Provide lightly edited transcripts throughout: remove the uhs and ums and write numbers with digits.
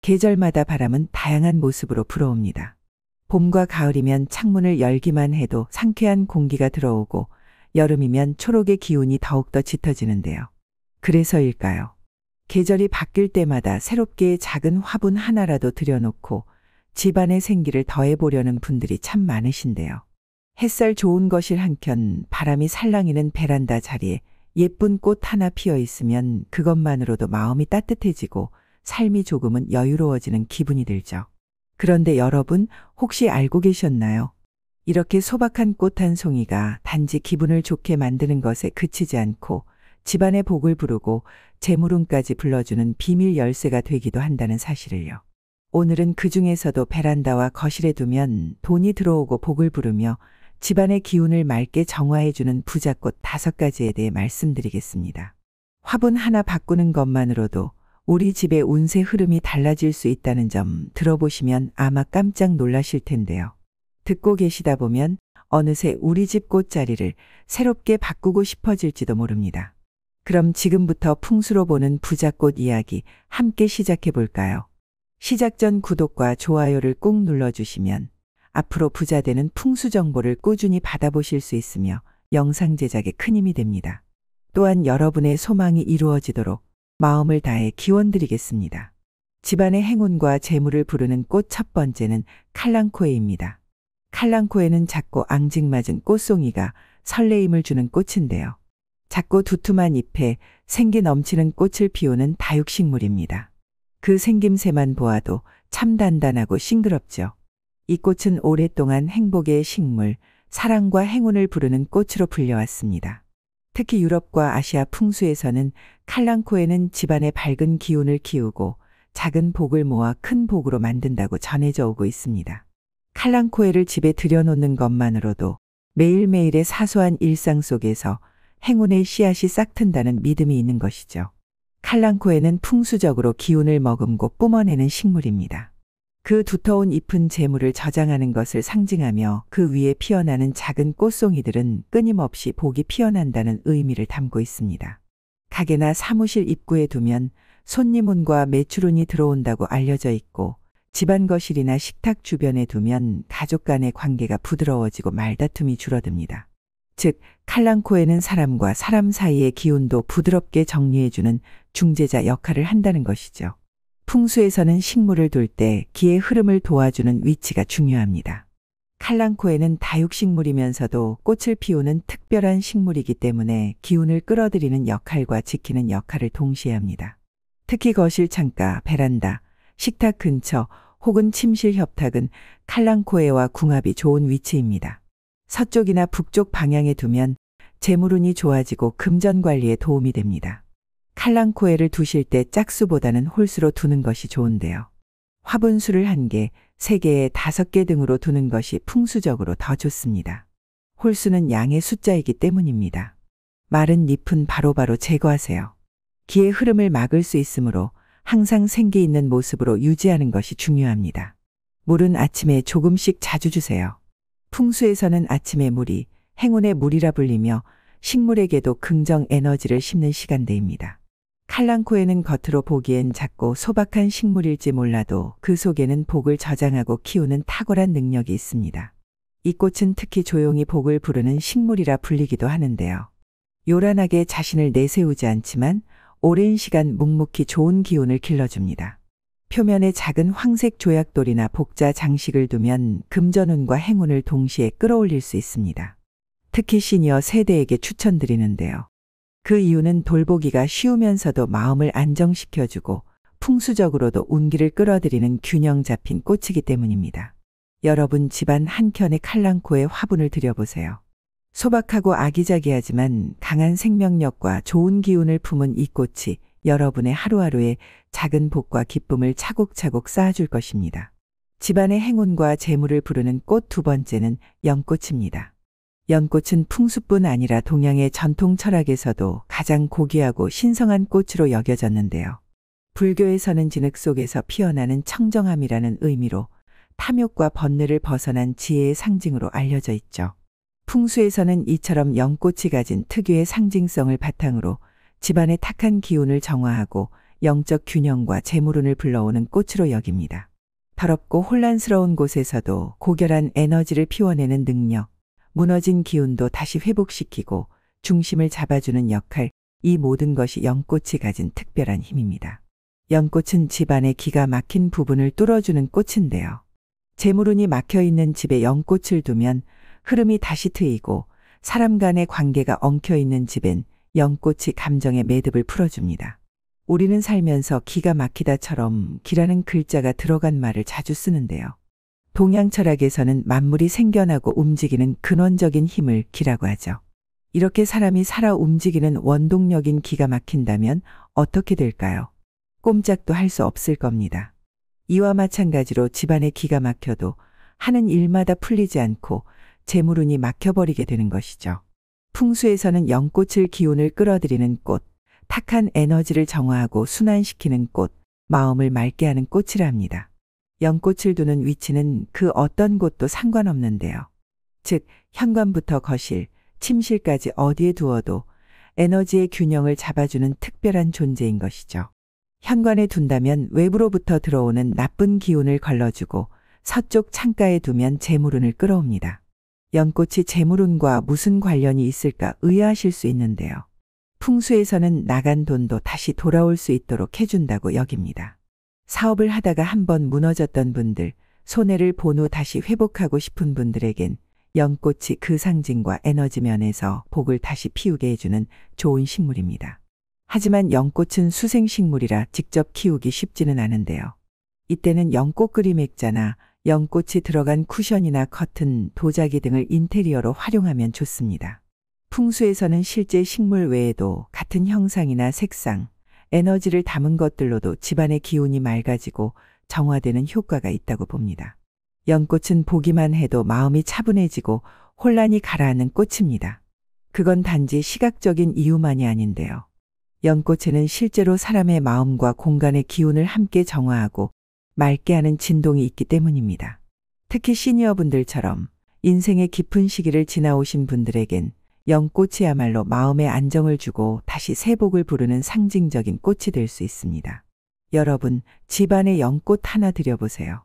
계절마다 바람은 다양한 모습으로 불어옵니다. 봄과 가을이면 창문을 열기만 해도 상쾌한 공기가 들어오고 여름이면 초록의 기운이 더욱더 짙어지는데요. 그래서일까요? 계절이 바뀔 때마다 새롭게 작은 화분 하나라도 들여놓고 집안의 생기를 더해보려는 분들이 참 많으신데요. 햇살 좋은 거실 한켠, 바람이 살랑이는 베란다 자리에 예쁜 꽃 하나 피어 있으면 그것만으로도 마음이 따뜻해지고 삶이 조금은 여유로워지는 기분이 들죠. 그런데 여러분 혹시 알고 계셨나요? 이렇게 소박한 꽃 한 송이가 단지 기분을 좋게 만드는 것에 그치지 않고 집안의 복을 부르고 재물운까지 불러주는 비밀 열쇠가 되기도 한다는 사실을요. 오늘은 그 중에서도 베란다와 거실에 두면 돈이 들어오고 복을 부르며 집안의 기운을 맑게 정화해주는 부잣꽃 5가지에 대해 말씀드리겠습니다. 화분 하나 바꾸는 것만으로도 우리 집의 운세 흐름이 달라질 수 있다는 점 들어보시면 아마 깜짝 놀라실 텐데요. 듣고 계시다 보면 어느새 우리 집 꽃자리를 새롭게 바꾸고 싶어질지도 모릅니다. 그럼 지금부터 풍수로 보는 부잣꽃 이야기 함께 시작해 볼까요? 시작 전 구독과 좋아요를 꾹 눌러주시면 앞으로 부자되는 풍수 정보를 꾸준히 받아보실 수 있으며 영상 제작에 큰 힘이 됩니다. 또한 여러분의 소망이 이루어지도록 마음을 다해 기원드리겠습니다. 집안의 행운과 재물을 부르는 꽃 첫 번째는 칼랑코에입니다. 칼랑코에는 작고 앙증맞은 꽃송이가 설레임을 주는 꽃인데요. 작고 두툼한 잎에 생기 넘치는 꽃을 피우는 다육식물입니다. 그 생김새만 보아도 참 단단하고 싱그럽죠. 이 꽃은 오랫동안 행복의 식물, 사랑과 행운을 부르는 꽃으로 불려왔습니다. 특히 유럽과 아시아 풍수에서는 칼랑코에는 집안의 밝은 기운을 키우고 작은 복을 모아 큰 복으로 만든다고 전해져 오고 있습니다. 칼랑코에를 집에 들여놓는 것만으로도 매일매일의 사소한 일상 속에서 행운의 씨앗이 싹튼다는 믿음이 있는 것이죠. 칼랑코에는 풍수적으로 기운을 머금고 뿜어내는 식물입니다. 그 두터운 잎은 재물을 저장하는 것을 상징하며 그 위에 피어나는 작은 꽃송이들은 끊임없이 복이 피어난다는 의미를 담고 있습니다. 가게나 사무실 입구에 두면 손님운과 매출운이 들어온다고 알려져 있고 집안 거실이나 식탁 주변에 두면 가족 간의 관계가 부드러워지고 말다툼이 줄어듭니다. 즉 칼랑코에는 사람과 사람 사이의 기운도 부드럽게 정리해주는 중재자 역할을 한다는 것이죠. 풍수에서는 식물을 둘 때 기의 흐름을 도와주는 위치가 중요합니다. 칼랑코에는 다육식물이면서도 꽃을 피우는 특별한 식물이기 때문에 기운을 끌어들이는 역할과 지키는 역할을 동시에 합니다. 특히 거실 창가, 베란다, 식탁 근처 혹은 침실 협탁은 칼랑코에와 궁합이 좋은 위치입니다. 서쪽이나 북쪽 방향에 두면 재물운이 좋아지고 금전 관리에 도움이 됩니다. 칼랑코에를 두실 때 짝수보다는 홀수로 두는 것이 좋은데요. 화분수를 1개, 3개, 5개 등으로 두는 것이 풍수적으로 더 좋습니다. 홀수는 양의 숫자이기 때문입니다. 마른 잎은 바로바로 제거하세요. 기의 흐름을 막을 수 있으므로 항상 생기 있는 모습으로 유지하는 것이 중요합니다. 물은 아침에 조금씩 자주 주세요. 풍수에서는 아침의 물이 행운의 물이라 불리며 식물에게도 긍정 에너지를 심는 시간대입니다. 칼랑코에는 겉으로 보기엔 작고 소박한 식물일지 몰라도 그 속에는 복을 저장하고 키우는 탁월한 능력이 있습니다. 이 꽃은 특히 조용히 복을 부르는 식물이라 불리기도 하는데요. 요란하게 자신을 내세우지 않지만 오랜 시간 묵묵히 좋은 기운을 길러줍니다. 표면에 작은 황색 조약돌이나 복자 장식을 두면 금전운과 행운을 동시에 끌어올릴 수 있습니다. 특히 시니어 세대에게 추천드리는데요. 그 이유는 돌보기가 쉬우면서도 마음을 안정시켜주고 풍수적으로도 운기를 끌어들이는 균형 잡힌 꽃이기 때문입니다. 여러분 집안 한켠에 칼랑코에 화분을 들여보세요. 소박하고 아기자기하지만 강한 생명력과 좋은 기운을 품은 이 꽃이 여러분의 하루하루에 작은 복과 기쁨을 차곡차곡 쌓아줄 것입니다. 집안의 행운과 재물을 부르는 꽃 2번째는 연꽃입니다. 연꽃은 풍수뿐 아니라 동양의 전통 철학에서도 가장 고귀하고 신성한 꽃으로 여겨졌는데요. 불교에서는 진흙 속에서 피어나는 청정함이라는 의미로 탐욕과 번뇌를 벗어난 지혜의 상징으로 알려져 있죠. 풍수에서는 이처럼 연꽃이 가진 특유의 상징성을 바탕으로 집안의 탁한 기운을 정화하고 영적 균형과 재물운을 불러오는 꽃으로 여깁니다. 더럽고 혼란스러운 곳에서도 고결한 에너지를 피워내는 능력, 무너진 기운도 다시 회복시키고 중심을 잡아주는 역할, 이 모든 것이 연꽃이 가진 특별한 힘입니다. 연꽃은 집안의 기가 막힌 부분을 뚫어주는 꽃인데요. 재물운이 막혀있는 집에 연꽃을 두면 흐름이 다시 트이고 사람 간의 관계가 엉켜있는 집엔 연꽃이 감정의 매듭을 풀어줍니다. 우리는 살면서 기가 막히다처럼 기라는 글자가 들어간 말을 자주 쓰는데요. 동양 철학에서는 만물이 생겨나고 움직이는 근원적인 힘을 기라고 하죠. 이렇게 사람이 살아 움직이는 원동력인 기가 막힌다면 어떻게 될까요? 꼼짝도 할 수 없을 겁니다. 이와 마찬가지로 집안에 기가 막혀도 하는 일마다 풀리지 않고 재물운이 막혀버리게 되는 것이죠. 풍수에서는 연꽃을 기운을 끌어들이는 꽃, 탁한 에너지를 정화하고 순환시키는 꽃, 마음을 맑게 하는 꽃이라 합니다. 연꽃을 두는 위치는 그 어떤 곳도 상관없는데요. 즉, 현관부터 거실, 침실까지 어디에 두어도 에너지의 균형을 잡아주는 특별한 존재인 것이죠. 현관에 둔다면 외부로부터 들어오는 나쁜 기운을 걸러주고 서쪽 창가에 두면 재물운을 끌어옵니다. 연꽃이 재물운과 무슨 관련이 있을까 의아하실 수 있는데요. 풍수에서는 나간 돈도 다시 돌아올 수 있도록 해준다고 여깁니다. 사업을 하다가 한번 무너졌던 분들, 손해를 본 후 다시 회복하고 싶은 분들에겐 연꽃이 그 상징과 에너지 면에서 복을 다시 피우게 해주는 좋은 식물입니다. 하지만 연꽃은 수생식물이라 직접 키우기 쉽지는 않은데요. 이때는 연꽃 그림 액자나 연꽃이 들어간 쿠션이나 커튼, 도자기 등을 인테리어로 활용하면 좋습니다. 풍수에서는 실제 식물 외에도 같은 형상이나 색상, 에너지를 담은 것들로도 집안의 기운이 맑아지고 정화되는 효과가 있다고 봅니다. 연꽃은 보기만 해도 마음이 차분해지고 혼란이 가라앉는 꽃입니다. 그건 단지 시각적인 이유만이 아닌데요. 연꽃에는 실제로 사람의 마음과 공간의 기운을 함께 정화하고 맑게 하는 진동이 있기 때문입니다. 특히 시니어분들처럼 인생의 깊은 시기를 지나오신 분들에겐 연꽃이야말로 마음에 안정을 주고 다시 새 복을 부르는 상징적인 꽃이 될 수 있습니다. 여러분, 집안에 연꽃 하나 들여보세요.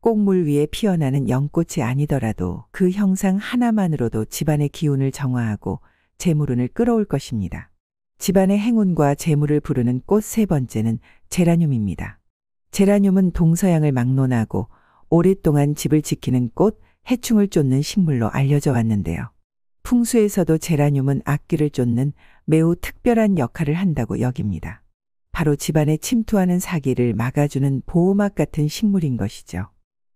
꼭 물 위에 피어나는 연꽃이 아니더라도 그 형상 하나만으로도 집안의 기운을 정화하고 재물운을 끌어올 것입니다. 집안의 행운과 재물을 부르는 꽃 세 번째는 제라늄입니다. 제라늄은 동서양을 막론하고 오랫동안 집을 지키는 꽃, 해충을 쫓는 식물로 알려져 왔는데요. 풍수에서도 제라늄은 악귀를 쫓는 매우 특별한 역할을 한다고 여깁니다. 바로 집안에 침투하는 사기를 막아주는 보호막 같은 식물인 것이죠.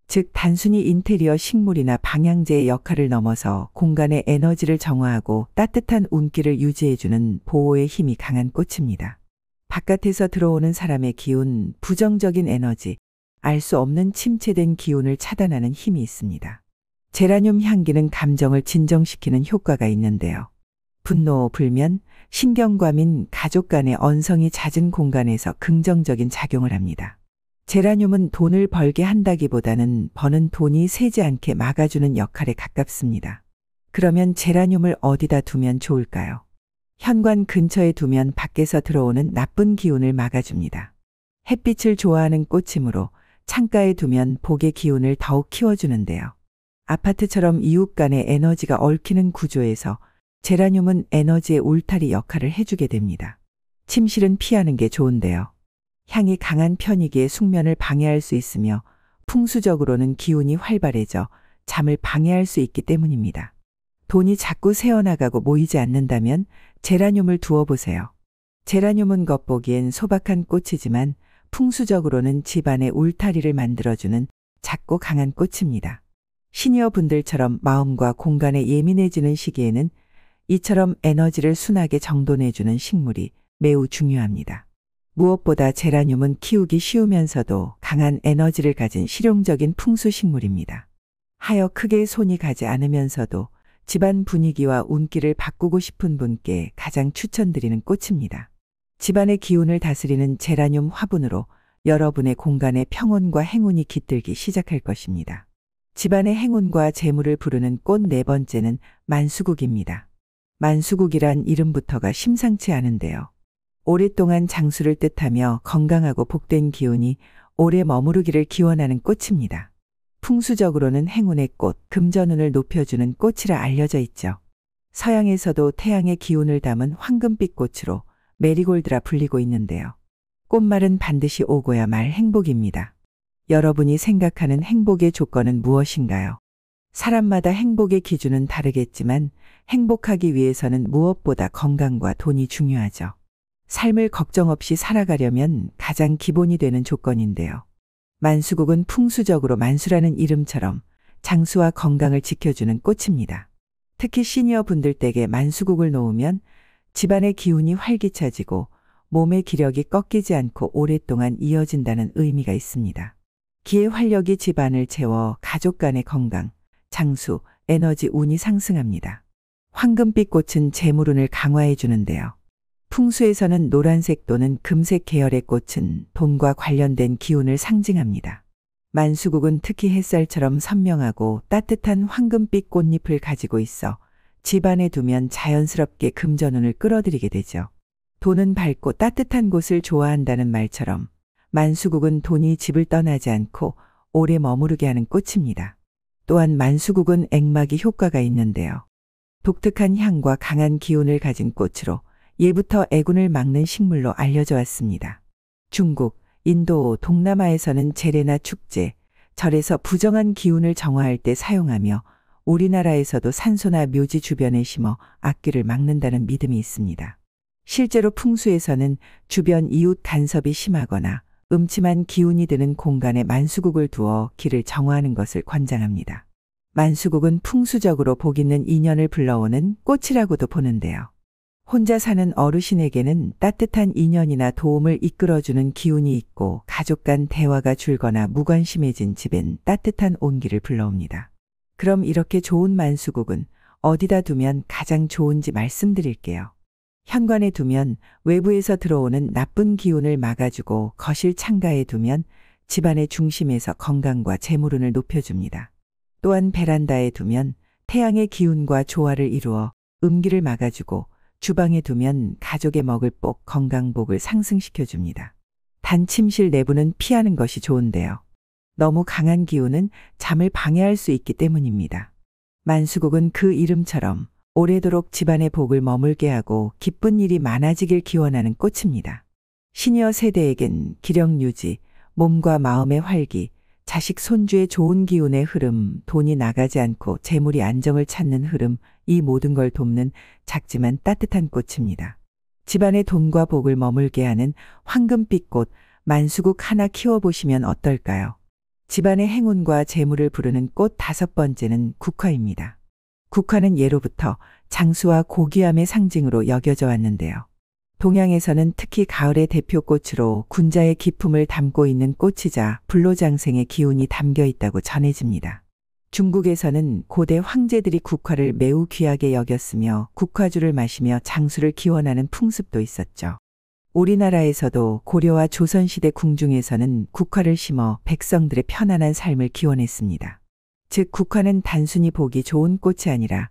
즉, 단순히 인테리어 식물이나 방향제의 역할을 넘어서 공간의 에너지를 정화하고 따뜻한 운기를 유지해주는 보호의 힘이 강한 꽃입니다. 바깥에서 들어오는 사람의 기운, 부정적인 에너지, 알 수 없는 침체된 기운을 차단하는 힘이 있습니다. 제라늄 향기는 감정을 진정시키는 효과가 있는데요. 분노, 불면, 신경과민, 가족 간의 언성이 잦은 공간에서 긍정적인 작용을 합니다. 제라늄은 돈을 벌게 한다기보다는 버는 돈이 새지 않게 막아주는 역할에 가깝습니다. 그러면 제라늄을 어디다 두면 좋을까요? 현관 근처에 두면 밖에서 들어오는 나쁜 기운을 막아줍니다. 햇빛을 좋아하는 꽃이므로 창가에 두면 복의 기운을 더욱 키워주는데요. 아파트처럼 이웃 간의 에너지가 얽히는 구조에서 제라늄은 에너지의 울타리 역할을 해주게 됩니다. 침실은 피하는 게 좋은데요. 향이 강한 편이기에 숙면을 방해할 수 있으며 풍수적으로는 기운이 활발해져 잠을 방해할 수 있기 때문입니다. 돈이 자꾸 새어나가고 모이지 않는다면 제라늄을 두어보세요. 제라늄은 겉보기엔 소박한 꽃이지만 풍수적으로는 집안의 울타리를 만들어주는 작고 강한 꽃입니다. 시니어 분들처럼 마음과 공간에 예민해지는 시기에는 이처럼 에너지를 순하게 정돈해주는 식물이 매우 중요합니다. 무엇보다 제라늄은 키우기 쉬우면서도 강한 에너지를 가진 실용적인 풍수식물입니다. 하여 크게 손이 가지 않으면서도 집안 분위기와 운기를 바꾸고 싶은 분께 가장 추천드리는 꽃입니다. 집안의 기운을 다스리는 제라늄 화분으로 여러분의 공간에 평온과 행운이 깃들기 시작할 것입니다. 집안의 행운과 재물을 부르는 꽃 네 번째는 만수국입니다. 만수국이란 이름부터가 심상치 않은데요. 오랫동안 장수를 뜻하며 건강하고 복된 기운이 오래 머무르기를 기원하는 꽃입니다. 풍수적으로는 행운의 꽃, 금전운을 높여주는 꽃이라 알려져 있죠. 서양에서도 태양의 기운을 담은 황금빛 꽃으로 메리골드라 불리고 있는데요. 꽃말은 반드시 오고야 말 행복입니다. 여러분이 생각하는 행복의 조건은 무엇인가요? 사람마다 행복의 기준은 다르겠지만 행복하기 위해서는 무엇보다 건강과 돈이 중요하죠. 삶을 걱정 없이 살아가려면 가장 기본이 되는 조건인데요. 만수국은 풍수적으로 만수라는 이름처럼 장수와 건강을 지켜주는 꽃입니다. 특히 시니어 분들 댁에 만수국을 놓으면 집안의 기운이 활기차지고 몸의 기력이 꺾이지 않고 오랫동안 이어진다는 의미가 있습니다. 기의 활력이 집안을 채워 가족 간의 건강, 장수, 에너지 운이 상승합니다. 황금빛 꽃은 재물운을 강화해 주는데요. 풍수에서는 노란색 또는 금색 계열의 꽃은 돈과 관련된 기운을 상징합니다. 만수국은 특히 햇살처럼 선명하고 따뜻한 황금빛 꽃잎을 가지고 있어 집안에 두면 자연스럽게 금전운을 끌어들이게 되죠. 돈은 밝고 따뜻한 곳을 좋아한다는 말처럼 만수국은 돈이 집을 떠나지 않고 오래 머무르게 하는 꽃입니다. 또한 만수국은 액막이 효과가 있는데요. 독특한 향과 강한 기운을 가진 꽃으로 예부터 애군을 막는 식물로 알려져 왔습니다. 중국, 인도, 동남아에서는 제례나 축제, 절에서 부정한 기운을 정화할 때 사용하며 우리나라에서도 산소나 묘지 주변에 심어 악귀를 막는다는 믿음이 있습니다. 실제로 풍수에서는 주변 이웃 간섭이 심하거나 음침한 기운이 드는 공간에 만수국을 두어 기를 정화하는 것을 권장합니다. 만수국은 풍수적으로 복 있는 인연을 불러오는 꽃이라고도 보는데요. 혼자 사는 어르신에게는 따뜻한 인연이나 도움을 이끌어주는 기운이 있고 가족 간 대화가 줄거나 무관심해진 집엔 따뜻한 온기를 불러옵니다. 그럼 이렇게 좋은 만수국은 어디다 두면 가장 좋은지 말씀드릴게요. 현관에 두면 외부에서 들어오는 나쁜 기운을 막아주고 거실 창가에 두면 집안의 중심에서 건강과 재물운을 높여줍니다. 또한 베란다에 두면 태양의 기운과 조화를 이루어 음기를 막아주고 주방에 두면 가족의 먹을 복, 건강복을 상승시켜줍니다. 단 침실 내부는 피하는 것이 좋은데요. 너무 강한 기운은 잠을 방해할 수 있기 때문입니다. 만수국은 그 이름처럼 오래도록 집안의 복을 머물게 하고 기쁜 일이 많아지길 기원하는 꽃입니다. 시니어 세대에겐 기력 유지, 몸과 마음의 활기, 자식 손주의 좋은 기운의 흐름, 돈이 나가지 않고 재물이 안정을 찾는 흐름, 이 모든 걸 돕는 작지만 따뜻한 꽃입니다. 집안의 돈과 복을 머물게 하는 황금빛 꽃 만수국 하나 키워보시면 어떨까요? 집안의 행운과 재물을 부르는 꽃 5번째는 국화입니다. 국화는 예로부터 장수와 고귀함의 상징으로 여겨져 왔는데요. 동양에서는 특히 가을의 대표꽃으로 군자의 기품을 담고 있는 꽃이자 불로장생의 기운이 담겨 있다고 전해집니다. 중국에서는 고대 황제들이 국화를 매우 귀하게 여겼으며 국화주를 마시며 장수를 기원하는 풍습도 있었죠. 우리나라에서도 고려와 조선시대 궁중에서는 국화를 심어 백성들의 편안한 삶을 기원했습니다. 즉 국화는 단순히 보기 좋은 꽃이 아니라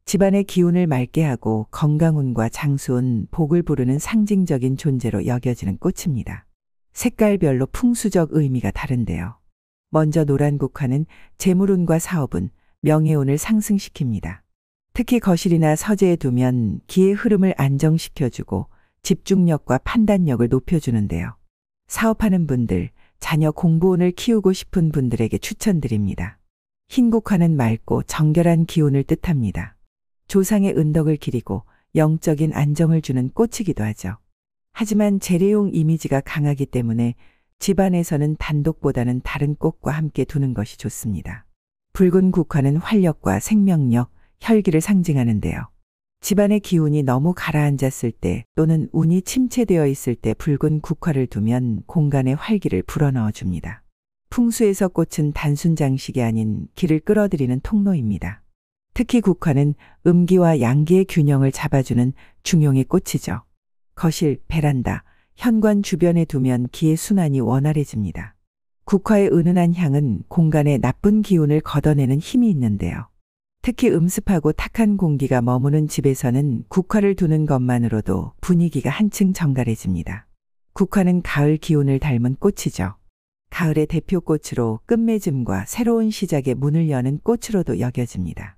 집안의 기운을 맑게 하고 건강운과 장수운, 복을 부르는 상징적인 존재로 여겨지는 꽃입니다. 색깔별로 풍수적 의미가 다른데요. 먼저 노란 국화는 재물운과 사업운, 명예운을 상승시킵니다. 특히 거실이나 서재에 두면 기의 흐름을 안정시켜주고 집중력과 판단력을 높여주는데요. 사업하는 분들, 자녀 공부운을 키우고 싶은 분들에게 추천드립니다. 흰 국화는 맑고 정결한 기운을 뜻합니다. 조상의 은덕을 기리고 영적인 안정을 주는 꽃이기도 하죠. 하지만 재래용 이미지가 강하기 때문에 집안에서는 단독보다는 다른 꽃과 함께 두는 것이 좋습니다. 붉은 국화는 활력과 생명력, 혈기를 상징하는데요. 집안의 기운이 너무 가라앉았을 때 또는 운이 침체되어 있을 때 붉은 국화를 두면 공간의 활기를 불어넣어 줍니다. 풍수에서 꽃은 단순 장식이 아닌 기를 끌어들이는 통로입니다. 특히 국화는 음기와 양기의 균형을 잡아주는 중용의 꽃이죠. 거실, 베란다, 현관 주변에 두면 기의 순환이 원활해집니다. 국화의 은은한 향은 공간의 나쁜 기운을 걷어내는 힘이 있는데요. 특히 음습하고 탁한 공기가 머무는 집에서는 국화를 두는 것만으로도 분위기가 한층 정갈해집니다. 국화는 가을 기운을 닮은 꽃이죠. 가을의 대표꽃으로 끝맺음과 새로운 시작의 문을 여는 꽃으로도 여겨집니다.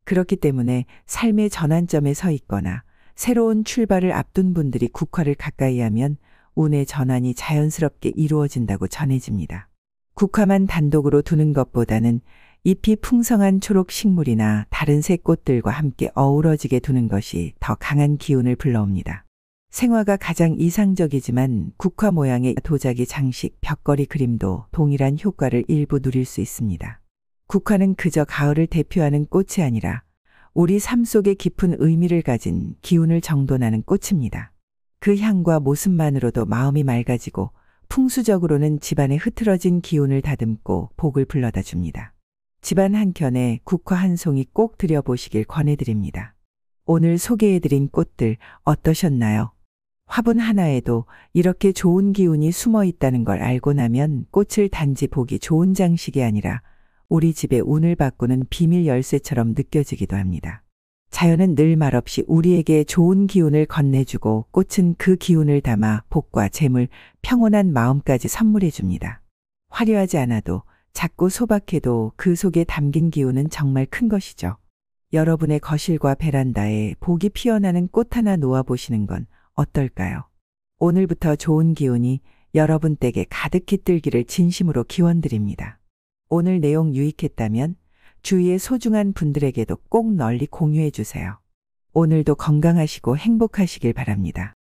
그렇기 때문에 삶의 전환점에 서 있거나 새로운 출발을 앞둔 분들이 국화를 가까이 하면 운의 전환이 자연스럽게 이루어진다고 전해집니다. 국화만 단독으로 두는 것보다는 잎이 풍성한 초록 식물이나 다른 새 꽃들과 함께 어우러지게 두는 것이 더 강한 기운을 불러옵니다. 생화가 가장 이상적이지만 국화 모양의 도자기 장식, 벽걸이 그림도 동일한 효과를 일부 누릴 수 있습니다. 국화는 그저 가을을 대표하는 꽃이 아니라 우리 삶 속에 깊은 의미를 가진 기운을 정돈하는 꽃입니다. 그 향과 모습만으로도 마음이 맑아지고 풍수적으로는 집안의 흐트러진 기운을 다듬고 복을 불러다 줍니다. 집안 한켠에 국화 한 송이 꼭 들여보시길 권해드립니다. 오늘 소개해드린 꽃들 어떠셨나요? 화분 하나에도 이렇게 좋은 기운이 숨어 있다는 걸 알고 나면 꽃을 단지 보기 좋은 장식이 아니라 우리 집의 운을 바꾸는 비밀 열쇠처럼 느껴지기도 합니다. 자연은 늘 말없이 우리에게 좋은 기운을 건네주고 꽃은 그 기운을 담아 복과 재물, 평온한 마음까지 선물해 줍니다. 화려하지 않아도 작고 소박해도 그 속에 담긴 기운은 정말 큰 것이죠. 여러분의 거실과 베란다에 복이 피어나는 꽃 하나 놓아보시는 건 어떨까요? 오늘부터 좋은 기운이 여러분 댁에 가득히 뜰기를 진심으로 기원드립니다. 오늘 내용 유익했다면 주위의 소중한 분들에게도 꼭 널리 공유해 주세요. 오늘도 건강하시고 행복하시길 바랍니다.